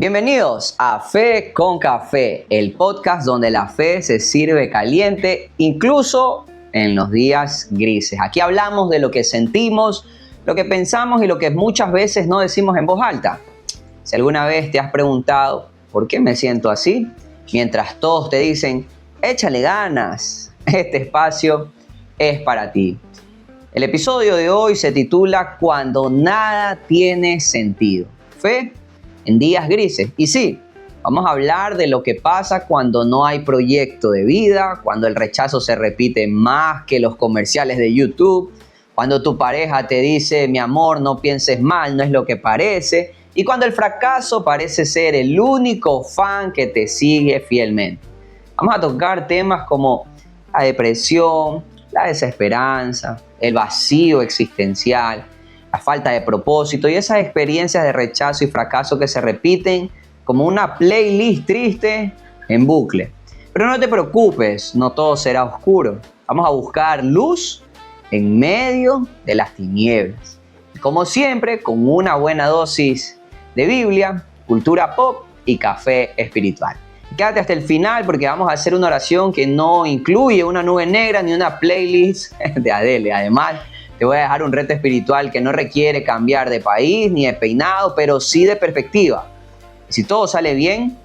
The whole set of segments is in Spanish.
Bienvenidos a Fe con Café, el podcast donde la fe se sirve caliente, incluso en los días grises. Aquí hablamos de lo que sentimos, lo que pensamos y lo que muchas veces no decimos en voz alta. Si alguna vez te has preguntado, ¿por qué me siento así? Mientras todos te dicen, échale ganas, este espacio es para ti. El episodio de hoy se titula Cuando nada tiene sentido. Fe en días grises. Y sí, vamos a hablar de lo que pasa cuando no hay proyecto de vida, cuando el rechazo se repite más que los comerciales de YouTube, cuando tu pareja te dice, mi amor, no pienses mal, no es lo que parece, y cuando el fracaso parece ser el único fan que te sigue fielmente. Vamos a tocar temas como la depresión, la desesperanza, el vacío existencial, la falta de propósito y esas experiencias de rechazo y fracaso que se repiten como una playlist triste en bucle. Pero no te preocupes, no todo será oscuro. Vamos a buscar luz en medio de las tinieblas. Y como siempre, con una buena dosis de Biblia, cultura pop y café espiritual. Quédate hasta el final porque vamos a hacer una oración que no incluye una nube negra ni una playlist de Adele. Además, te voy a dejar un reto espiritual que no requiere cambiar de país ni de peinado, pero sí de perspectiva. Si todo sale bien,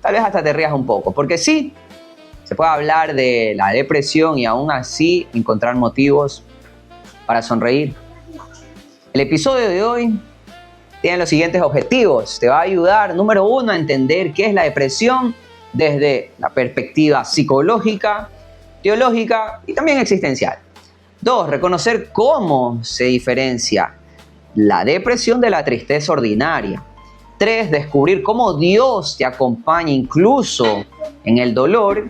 tal vez hasta te rías un poco, porque sí, se puede hablar de la depresión y aún así encontrar motivos para sonreír. El episodio de hoy tiene los siguientes objetivos. Te va a ayudar, número 1, a entender qué es la depresión desde la perspectiva psicológica, teológica y también existencial. 2, reconocer cómo se diferencia la depresión de la tristeza ordinaria. 3, descubrir cómo Dios te acompaña incluso en el dolor.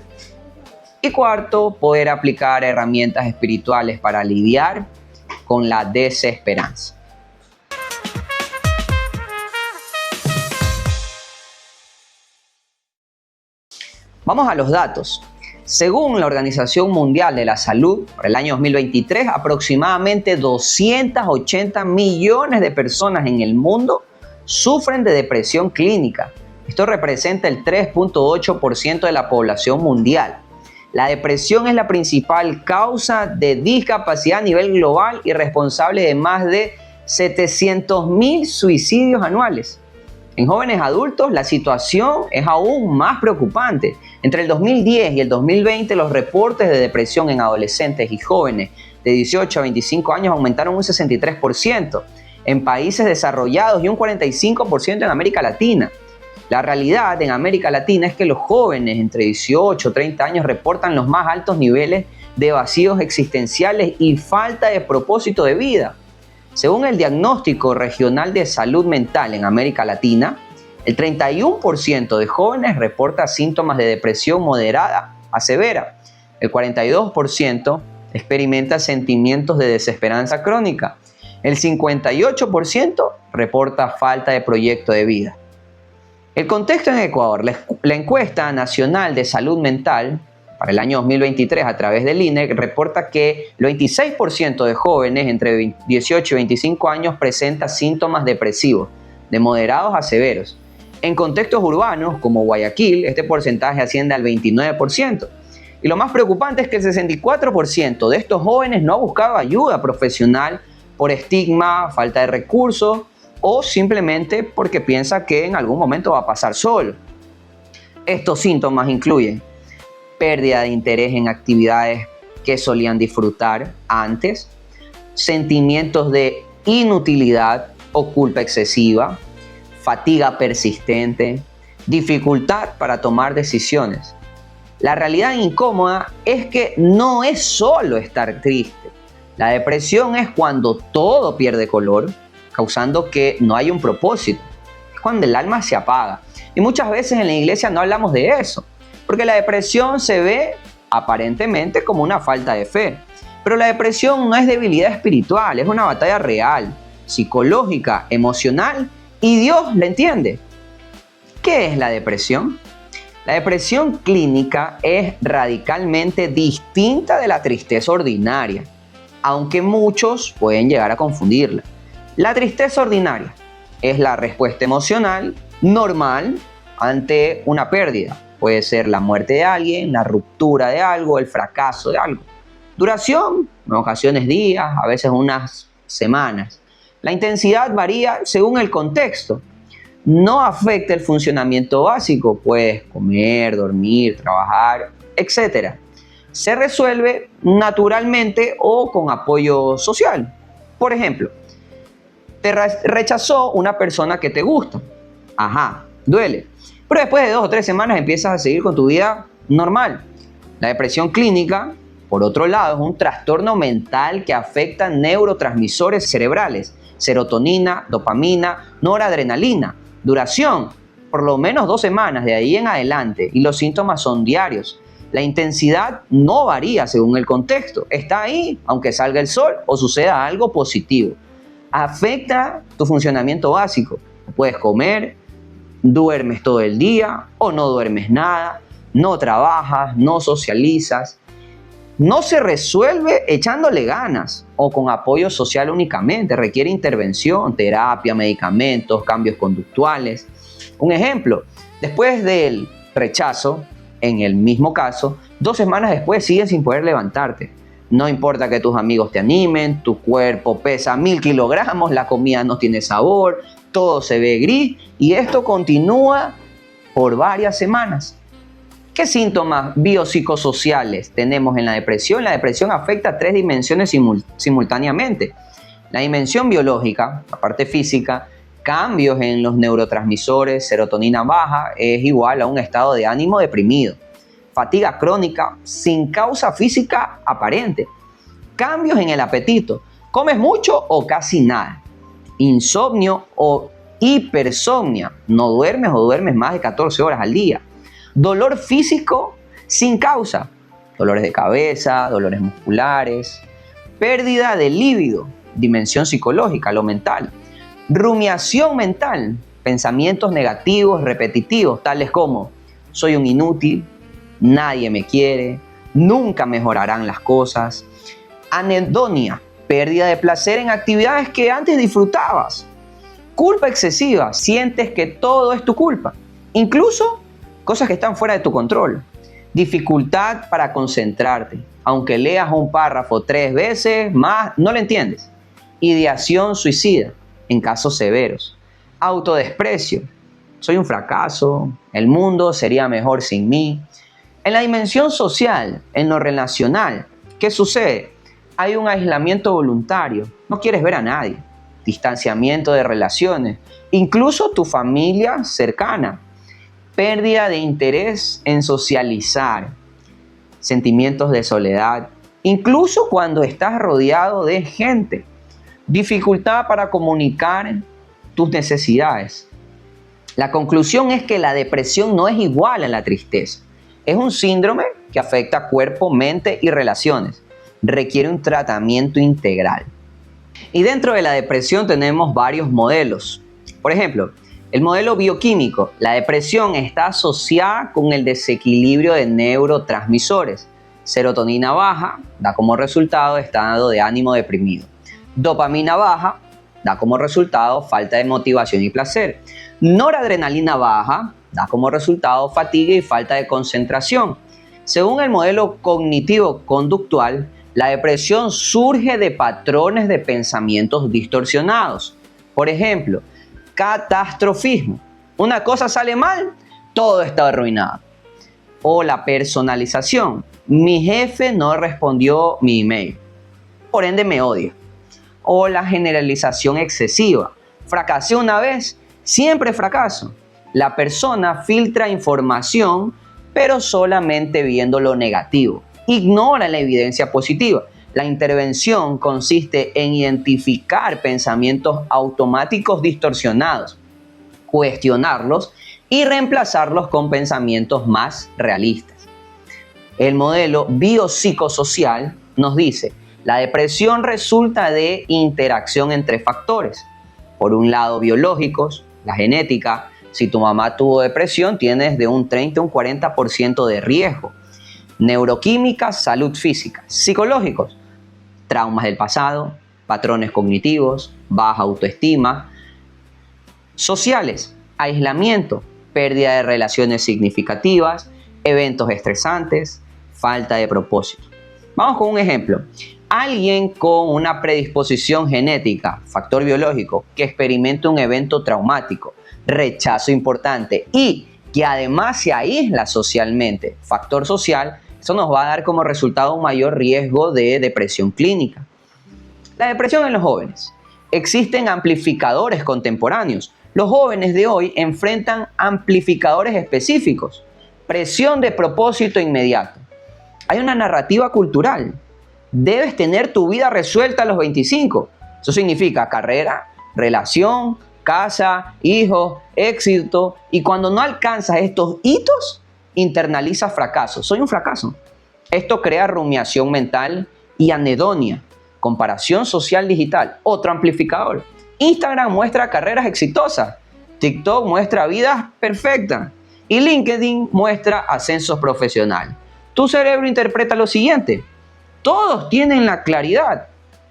Y 4, poder aplicar herramientas espirituales para lidiar con la desesperanza. Vamos a los datos. Según la Organización Mundial de la Salud, para el año 2023, aproximadamente 280 millones de personas en el mundo sufren de depresión clínica. Esto representa el 3.8% de la población mundial. La depresión es la principal causa de discapacidad a nivel global y responsable de más de 700.000 suicidios anuales. En jóvenes adultos la situación es aún más preocupante. Entre el 2010 y el 2020 los reportes de depresión en adolescentes y jóvenes de 18 a 25 años aumentaron un 63% en países desarrollados y un 45% en América Latina. La realidad en América Latina es que los jóvenes entre 18 y 30 años reportan los más altos niveles de vacíos existenciales y falta de propósito de vida. Según el Diagnóstico Regional de Salud Mental en América Latina, el 31% de jóvenes reporta síntomas de depresión moderada a severa. El 42% experimenta sentimientos de desesperanza crónica. El 58% reporta falta de proyecto de vida. El contexto en Ecuador, la encuesta nacional de salud mental para el año 2023 a través del INE reporta que el 26% de jóvenes entre 18 y 25 años presenta síntomas depresivos, de moderados a severos. En contextos urbanos como Guayaquil, este porcentaje asciende al 29%. Y lo más preocupante es que el 64% de estos jóvenes no ha buscado ayuda profesional por estigma, falta de recursos o simplemente porque piensa que en algún momento va a pasar solo. Estos síntomas incluyen pérdida de interés en actividades que solían disfrutar antes, sentimientos de inutilidad o culpa excesiva, fatiga persistente, dificultad para tomar decisiones. La realidad incómoda es que no es solo estar triste. La depresión es cuando todo pierde color, causando que no hay un propósito. Es cuando el alma se apaga. Y muchas veces en la iglesia no hablamos de eso, porque la depresión se ve aparentemente como una falta de fe. Pero la depresión no es debilidad espiritual, es una batalla real, psicológica, emocional, y Dios la entiende. ¿Qué es la depresión? La depresión clínica es radicalmente distinta de la tristeza ordinaria, aunque muchos pueden llegar a confundirla. La tristeza ordinaria es la respuesta emocional Normal ante una pérdida. Puede ser la muerte de alguien, la ruptura de algo, el fracaso de algo. Duración, en ocasiones días, a veces unas semanas. La intensidad varía según el contexto. No afecta el funcionamiento básico, puedes comer, dormir, trabajar, etc. Se resuelve naturalmente o con apoyo social. Por ejemplo, te rechazó una persona que te gusta. Ajá, duele. Pero después de 2 o 3 semanas empiezas a seguir con tu vida normal. La depresión clínica, por otro lado, es un trastorno mental que afecta neurotransmisores cerebrales, serotonina, dopamina, noradrenalina. Duración, por lo menos 2 semanas de ahí en adelante, y los síntomas son diarios. La intensidad no varía según el contexto. Está ahí, aunque salga el sol o suceda algo positivo. Afecta tu funcionamiento básico. No puedes comer, duermes todo el día o no duermes nada, no trabajas, no socializas. No se resuelve echándole ganas o con apoyo social únicamente. Requiere intervención, terapia, medicamentos, cambios conductuales. Un ejemplo, después del rechazo, en el mismo caso, 2 semanas después sigues sin poder levantarte. No importa que tus amigos te animen, tu cuerpo pesa 1000 kilogramos, la comida no tiene sabor, todo se ve gris y esto continúa por varias semanas. ¿Qué síntomas biopsicosociales tenemos en la depresión? La depresión afecta a 3 dimensiones simultáneamente. La dimensión biológica, la parte física, cambios en los neurotransmisores, serotonina baja, es igual a un estado de ánimo deprimido. Fatiga crónica sin causa física aparente. Cambios en el apetito. ¿Comes mucho o casi nada? Insomnio o hipersomnia. No duermes o duermes más de 14 horas al día. Dolor físico sin causa. Dolores de cabeza, dolores musculares. Pérdida de líbido. Dimensión psicológica, lo mental. Rumiación mental. Pensamientos negativos repetitivos, tales como soy un inútil, nadie me quiere, nunca mejorarán las cosas. Anedonia, pérdida de placer en actividades que antes disfrutabas. Culpa excesiva, sientes que todo es tu culpa, incluso cosas que están fuera de tu control. Dificultad para concentrarte, aunque leas un párrafo 3 veces más, no lo entiendes. Ideación suicida, en casos severos. Autodesprecio, soy un fracaso, el mundo sería mejor sin mí. En la dimensión social, en lo relacional, ¿qué sucede? Hay un aislamiento voluntario, no quieres ver a nadie, distanciamiento de relaciones, incluso tu familia cercana, pérdida de interés en socializar, sentimientos de soledad, incluso cuando estás rodeado de gente, dificultad para comunicar tus necesidades. La conclusión es que la depresión no es igual a la tristeza. Es un síndrome que afecta cuerpo, mente y relaciones. Requiere un tratamiento integral. Y dentro de la depresión tenemos varios modelos. Por ejemplo, el modelo bioquímico. La depresión está asociada con el desequilibrio de neurotransmisores. Serotonina baja da como resultado estado de ánimo deprimido. Dopamina baja da como resultado falta de motivación y placer. Noradrenalina baja da como resultado fatiga y falta de concentración. Según el modelo cognitivo-conductual, la depresión surge de patrones de pensamientos distorsionados. Por ejemplo, catastrofismo. Una cosa sale mal, todo está arruinado. O la personalización. Mi jefe no respondió mi email, por ende me odia. O la generalización excesiva. Fracasé una vez, siempre fracaso. La persona filtra información, pero solamente viendo lo negativo. Ignora la evidencia positiva. La intervención consiste en identificar pensamientos automáticos distorsionados, cuestionarlos y reemplazarlos con pensamientos más realistas. El modelo biopsicosocial nos dice: la depresión resulta de interacción entre factores. Por un lado, biológicos, la genética. Si tu mamá tuvo depresión, tienes de un 30 a un 40% de riesgo. Neuroquímica, salud física. Psicológicos, traumas del pasado, patrones cognitivos, baja autoestima. Sociales, Aislamiento, pérdida de relaciones significativas, eventos estresantes, falta de propósito. Vamos con un ejemplo. Alguien con una predisposición genética, factor biológico, que experimenta un evento traumático, rechazo importante y que además se aísla socialmente, factor social, eso nos va a dar como resultado un mayor riesgo de depresión clínica. La depresión en los jóvenes. Existen amplificadores contemporáneos. Los jóvenes de hoy enfrentan amplificadores específicos. Presión de propósito inmediato. Hay una narrativa cultural. Debes tener tu vida resuelta a los 25. Eso significa carrera, relación, casa, hijos, éxito. Y cuando no alcanzas estos hitos, internalizas fracaso. Soy un fracaso. Esto crea rumiación mental y anedonia. Comparación social digital. Otro amplificador. Instagram muestra carreras exitosas. TikTok muestra vidas perfectas. Y LinkedIn muestra ascensos profesionales. Tu cerebro interpreta lo siguiente. Todos tienen la claridad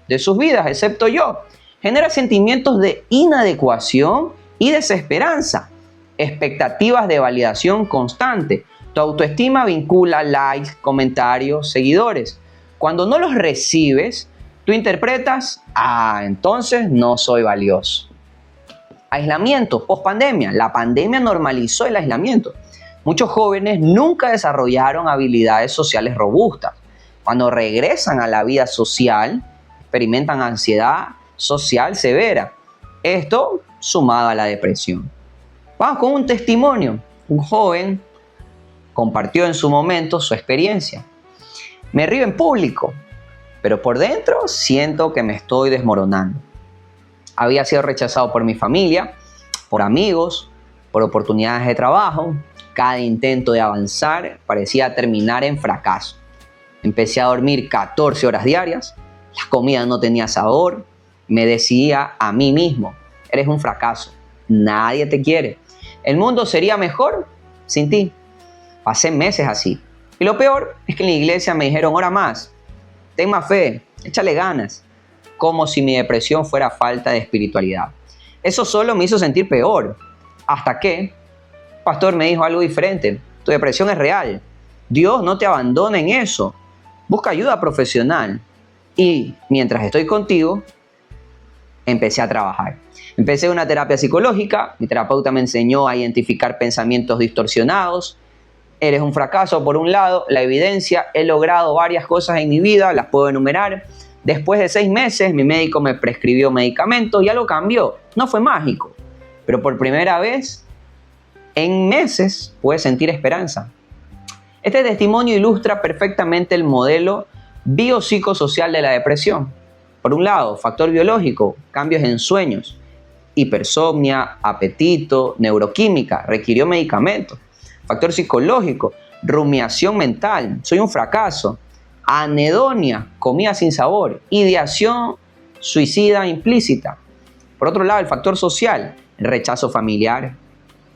de sus vidas, excepto yo. Genera sentimientos de inadecuación y desesperanza. Expectativas de validación constante. Tu autoestima vincula likes, comentarios, seguidores. Cuando no los recibes, tú interpretas, entonces no soy valioso. Aislamiento, pospandemia. La pandemia normalizó el aislamiento. Muchos jóvenes nunca desarrollaron habilidades sociales robustas. Cuando regresan a la vida social, experimentan ansiedad social severa. Esto sumado a la depresión. Vamos con un testimonio. Un joven compartió en su momento su experiencia. Me río en público, pero por dentro siento que me estoy desmoronando. Había sido rechazado por mi familia, por amigos, por oportunidades de trabajo. Cada intento de avanzar parecía terminar en fracaso. Empecé a dormir 14 horas diarias, la comida no tenía sabor, me decía a mí mismo, eres un fracaso, nadie te quiere. El mundo sería mejor sin ti. Pasé meses así. Y lo peor es que en la iglesia me dijeron, ora más, ten más fe, échale ganas. Como si mi depresión fuera falta de espiritualidad. Eso solo me hizo sentir peor. Hasta que el pastor me dijo algo diferente. Tu depresión es real. Dios no te abandona en eso. Busca ayuda profesional. Y mientras estoy contigo, empecé a trabajar. Empecé una terapia psicológica. Mi terapeuta me enseñó a identificar pensamientos distorsionados. Eres un fracaso por un lado. La evidencia, he logrado varias cosas en mi vida, las puedo enumerar. Después de 6 meses, mi médico me prescribió medicamentos y algo cambió. No fue mágico, pero por primera vez en meses pude sentir esperanza. Este testimonio ilustra perfectamente el modelo biopsicosocial de la depresión. Por un lado, factor biológico, cambios en sueños, hipersomnia, apetito, neuroquímica, requirió medicamentos. Factor psicológico, rumiación mental, soy un fracaso. Anedonia, comida sin sabor, ideación suicida implícita. Por otro lado, el factor social, rechazo familiar,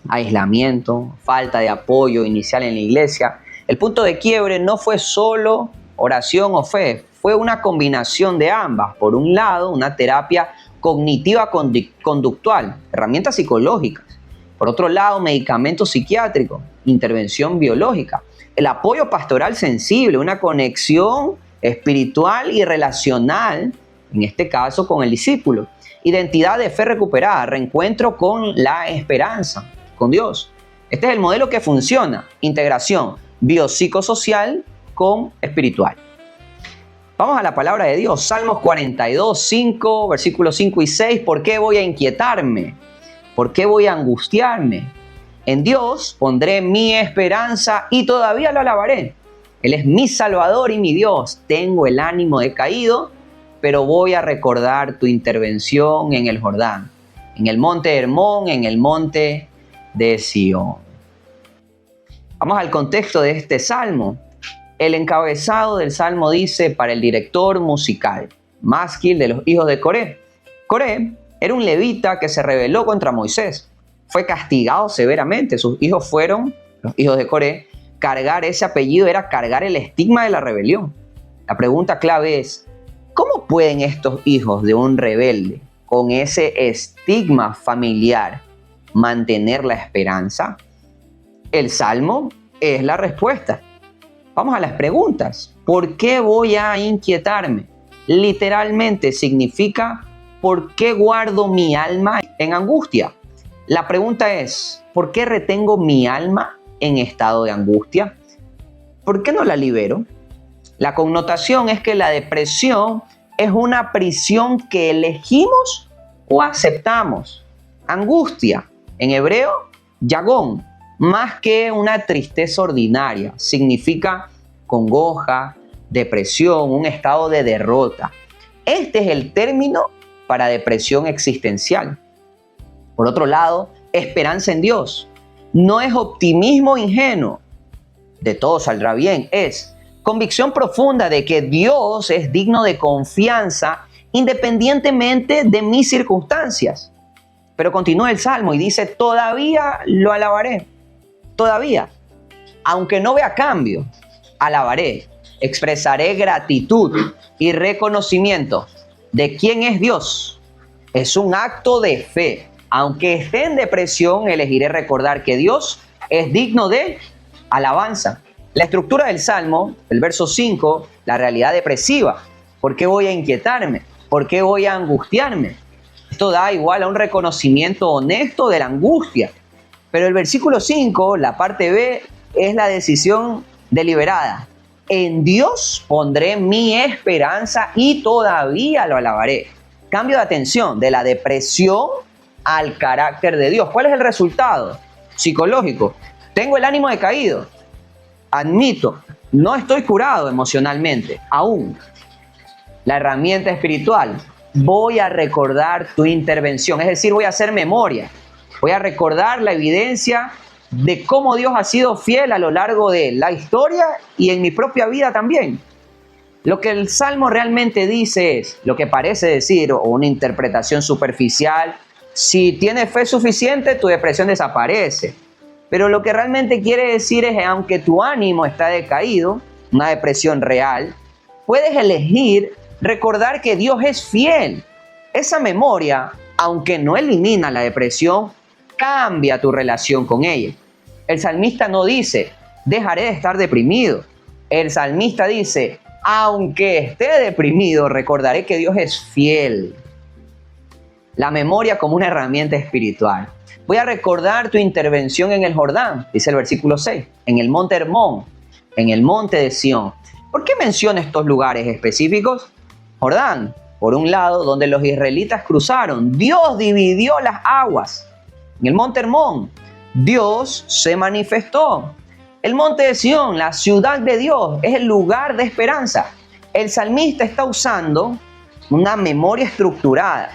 aislamiento, falta de apoyo inicial en la iglesia. El punto de quiebre no fue solo oración o fe, fue una combinación de ambas. Por un lado, una terapia cognitiva conductual, herramientas psicológicas. Por otro lado, medicamentos psiquiátricos, intervención biológica. El apoyo pastoral sensible, una conexión espiritual y relacional, en este caso con el discípulo. Identidad de fe recuperada, reencuentro con la esperanza, con Dios. Este es el modelo que funciona, integración biopsicosocial con espiritual. Vamos a la palabra de Dios, Salmos 42, 5, versículos 5 y 6. ¿Por qué voy a inquietarme? ¿Por qué voy a angustiarme? En Dios pondré mi esperanza y todavía lo alabaré. Él es mi Salvador y mi Dios. Tengo el ánimo decaído, pero voy a recordar tu intervención en el Jordán, en el monte Hermón, en el monte de Sión. Vamos al contexto de este salmo. El encabezado del salmo dice para el director musical, Masquil de los hijos de Coré. Coré era un levita que se rebeló contra Moisés. Fue castigado severamente. Sus hijos fueron, los hijos de Coré. Cargar ese apellido era cargar el estigma de la rebelión. La pregunta clave es, ¿cómo pueden estos hijos de un rebelde con ese estigma familiar mantener la esperanza? El Salmo es la respuesta. Vamos a las preguntas. ¿Por qué voy a inquietarme? Literalmente significa ¿por qué guardo mi alma en angustia? La pregunta es, ¿por qué retengo mi alma en estado de angustia? ¿Por qué no la libero? La connotación es que la depresión es una prisión que elegimos o aceptamos. Angustia, en hebreo, yagón, más que una tristeza ordinaria, significa congoja, depresión, un estado de derrota. Este es el término para depresión existencial. Por otro lado, esperanza en Dios. No es optimismo ingenuo, de todo saldrá bien, es convicción profunda de que Dios es digno de confianza independientemente de mis circunstancias. Pero continúa el Salmo y dice, todavía lo alabaré, todavía, aunque no vea cambio, alabaré, expresaré gratitud y reconocimiento de quién es Dios. Es un acto de fe. Aunque esté en depresión, elegiré recordar que Dios es digno de alabanza. La estructura del Salmo, el verso 5, la realidad depresiva. ¿Por qué voy a inquietarme? ¿Por qué voy a angustiarme? Esto da igual a un reconocimiento honesto de la angustia. Pero el versículo 5, la parte B, es la decisión deliberada. En Dios pondré mi esperanza y todavía lo alabaré. Cambio de atención de la depresión al carácter de Dios. ¿Cuál es el resultado psicológico? Tengo el ánimo decaído. Admito, no estoy curado emocionalmente, aún. La herramienta espiritual, voy a recordar tu intervención, es decir, voy a hacer memoria. Voy a recordar la evidencia de cómo Dios ha sido fiel a lo largo de la historia y en mi propia vida también. Lo que el Salmo realmente dice es, lo que parece decir, o una interpretación superficial, si tienes fe suficiente, tu depresión desaparece. Pero lo que realmente quiere decir es que aunque tu ánimo está decaído, una depresión real, puedes elegir recordar que Dios es fiel. Esa memoria, aunque no elimina la depresión, cambia tu relación con ella. El salmista no dice, dejaré de estar deprimido. El salmista dice, aunque esté deprimido, recordaré que Dios es fiel. La memoria como una herramienta espiritual. Voy a recordar tu intervención en el Jordán, dice el versículo 6, en el monte Hermón, en el monte de Sión. ¿Por qué menciona estos lugares específicos? Jordán, por un lado, donde los israelitas cruzaron, Dios dividió las aguas. En el monte Hermón, Dios se manifestó. El monte de Sión, la ciudad de Dios, es el lugar de esperanza. El salmista está usando una memoria estructurada.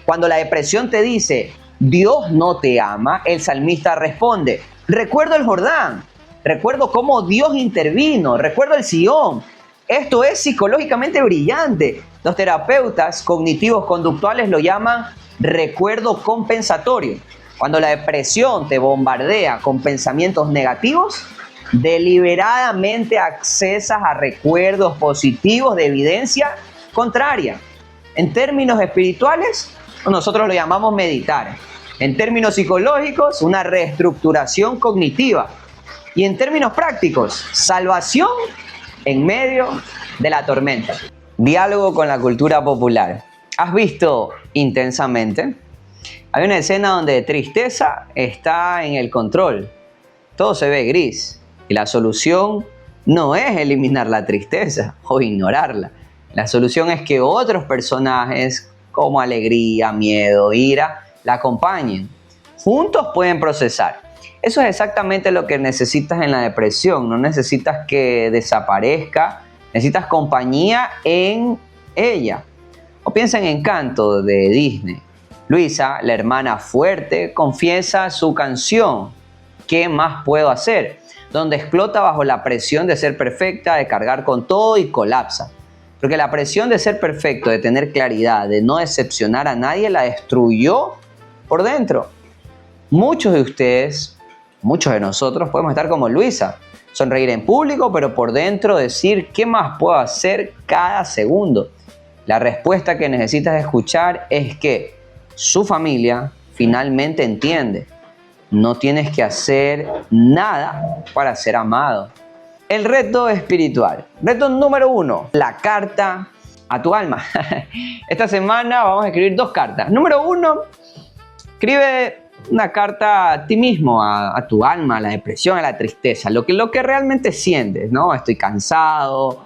Cuando la depresión te dice, Dios no te ama, el salmista responde, recuerdo el Jordán, recuerdo cómo Dios intervino, recuerdo el Sión. Esto es psicológicamente brillante. Los terapeutas cognitivos conductuales lo llaman recuerdo compensatorio. Cuando la depresión te bombardea con pensamientos negativos, deliberadamente accesas a recuerdos positivos de evidencia contraria. En términos espirituales, nosotros lo llamamos meditar. En términos psicológicos, una reestructuración cognitiva. Y en términos prácticos, salvación en medio de la tormenta. Diálogo con la cultura popular. ¿Has visto Intensamente? Hay una escena donde tristeza está en el control. Todo se ve gris. Y la solución no es eliminar la tristeza o ignorarla. La solución es que otros personajes como alegría, miedo, ira, la acompañen. Juntos pueden procesar. Eso es exactamente lo que necesitas en la depresión. No necesitas que desaparezca, necesitas compañía en ella. O piensa en Encanto de Disney. Luisa, la hermana fuerte, confiesa su canción, ¿qué más puedo hacer?, donde explota bajo la presión de ser perfecta, de cargar con todo y colapsa. Porque la presión de ser perfecto, de tener claridad, de no decepcionar a nadie, la destruyó por dentro. Muchos de ustedes, muchos de nosotros podemos estar como Luisa, sonreír en público, pero por dentro decir, ¿qué más puedo hacer cada segundo? La respuesta que necesitas escuchar es que su familia finalmente entiende No tienes que hacer nada para ser amado. El reto espiritual. Reto número 1, la carta a tu alma. Esta semana vamos a escribir 2 cartas. Número 1, escribe una carta a ti mismo, a tu alma, a la depresión, a la tristeza, lo que realmente sientes, ¿no? Estoy cansado,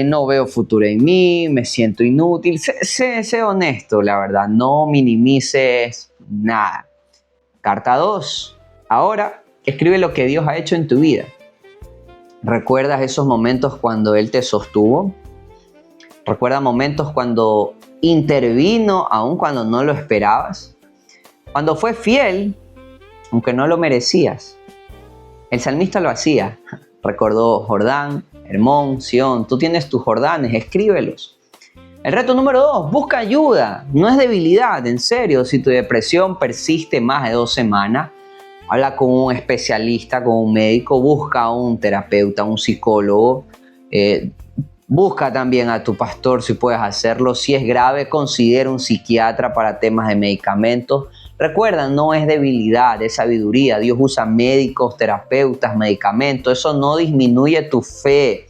no veo futuro en mí, me siento inútil. Sé honesto, la verdad, no minimices nada. Carta 2, ahora escribe lo que Dios ha hecho en tu vida. ¿Recuerdas esos momentos cuando Él te sostuvo? ¿Recuerdas momentos cuando intervino aun cuando no lo esperabas? Cuando fue fiel, aunque no lo merecías. El salmista lo hacía. Recordó Jordán, Hermón, Sión. Tú tienes tus Jordanes, escríbelos. El reto número 2, busca ayuda. No es debilidad, en serio. Si tu depresión persiste más de 2 semanas, habla con un especialista, con un médico, busca a un terapeuta, un psicólogo. Busca también a tu pastor si puedes hacerlo. Si es grave, considera un psiquiatra para temas de medicamentos. Recuerda, no es debilidad, es sabiduría. Dios usa médicos, terapeutas, medicamentos. Eso no disminuye tu fe.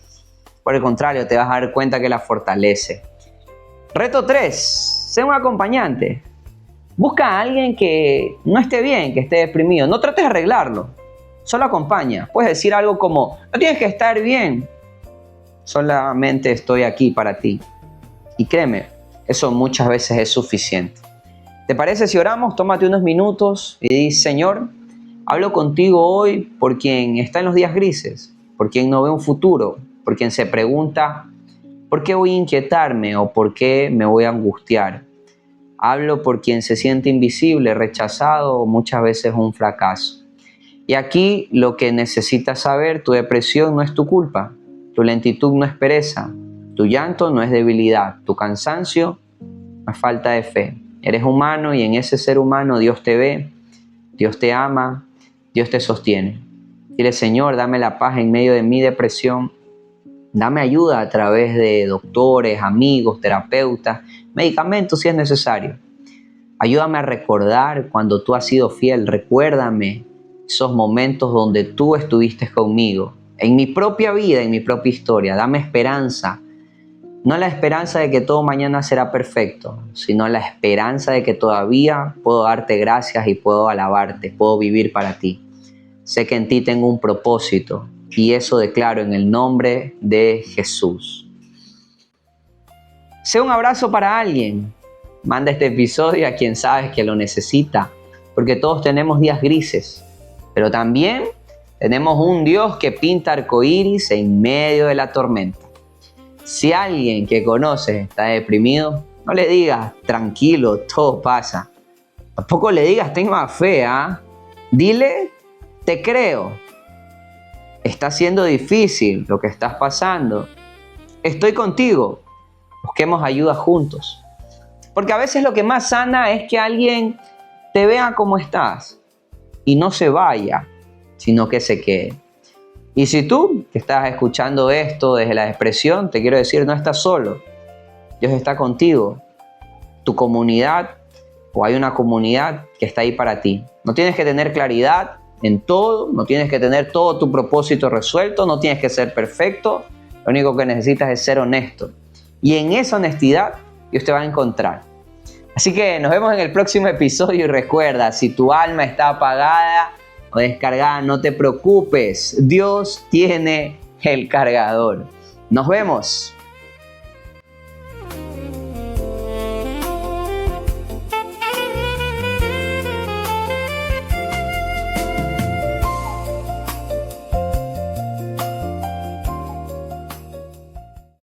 Por el contrario, te vas a dar cuenta que la fortalece. Reto 3, sé un acompañante. Busca a alguien que no esté bien, que esté deprimido. No trates de arreglarlo, solo acompaña. Puedes decir algo como, no tienes que estar bien, solamente estoy aquí para ti. Y créeme, eso muchas veces es suficiente. ¿Te parece si oramos? Tómate unos minutos y di, Señor, hablo contigo hoy por quien está en los días grises, por quien no ve un futuro, por quien se pregunta, ¿por qué voy a inquietarme o por qué me voy a angustiar? Hablo por quien se siente invisible, rechazado o muchas veces un fracaso. Y aquí lo que necesitas saber, tu depresión no es tu culpa, tu lentitud no es pereza, tu llanto no es debilidad, tu cansancio no es falta de fe. Eres humano y en ese ser humano Dios te ve, Dios te ama, Dios te sostiene. Dile, Señor, dame la paz en medio de mi depresión. Dame ayuda a través de doctores, amigos, terapeutas, medicamentos si es necesario. Ayúdame a recordar cuando tú has sido fiel. Recuérdame esos momentos donde tú estuviste conmigo. En mi propia vida, en mi propia historia. Dame esperanza. No la esperanza de que todo mañana será perfecto, sino la esperanza de que todavía puedo darte gracias y puedo alabarte, puedo vivir para ti. Sé que en ti tengo un propósito. Y eso declaro en el nombre de Jesús. Sea un abrazo para alguien. Manda este episodio a quien sabes que lo necesita. Porque todos tenemos días grises. Pero también tenemos un Dios que pinta arcoíris en medio de la tormenta. Si alguien que conoces está deprimido, no le digas, tranquilo, todo pasa. Tampoco le digas, ten más fe, ¿ah? Dile, te creo. Está siendo difícil lo que estás pasando. Estoy contigo. Busquemos ayuda juntos. Porque a veces lo que más sana es que alguien te vea como estás y no se vaya, sino que se quede. Y si tú que estás escuchando esto desde la depresión, te quiero decir, no estás solo. Dios está contigo. Tu comunidad, o hay una comunidad que está ahí para ti. No tienes que tener claridad en todo, no tienes que tener todo tu propósito resuelto, no tienes que ser perfecto, lo único que necesitas es ser honesto. Y en esa honestidad Dios te va a encontrar. Así que nos vemos en el próximo episodio y recuerda, si tu alma está apagada o descargada, no te preocupes, Dios tiene el cargador. Nos vemos.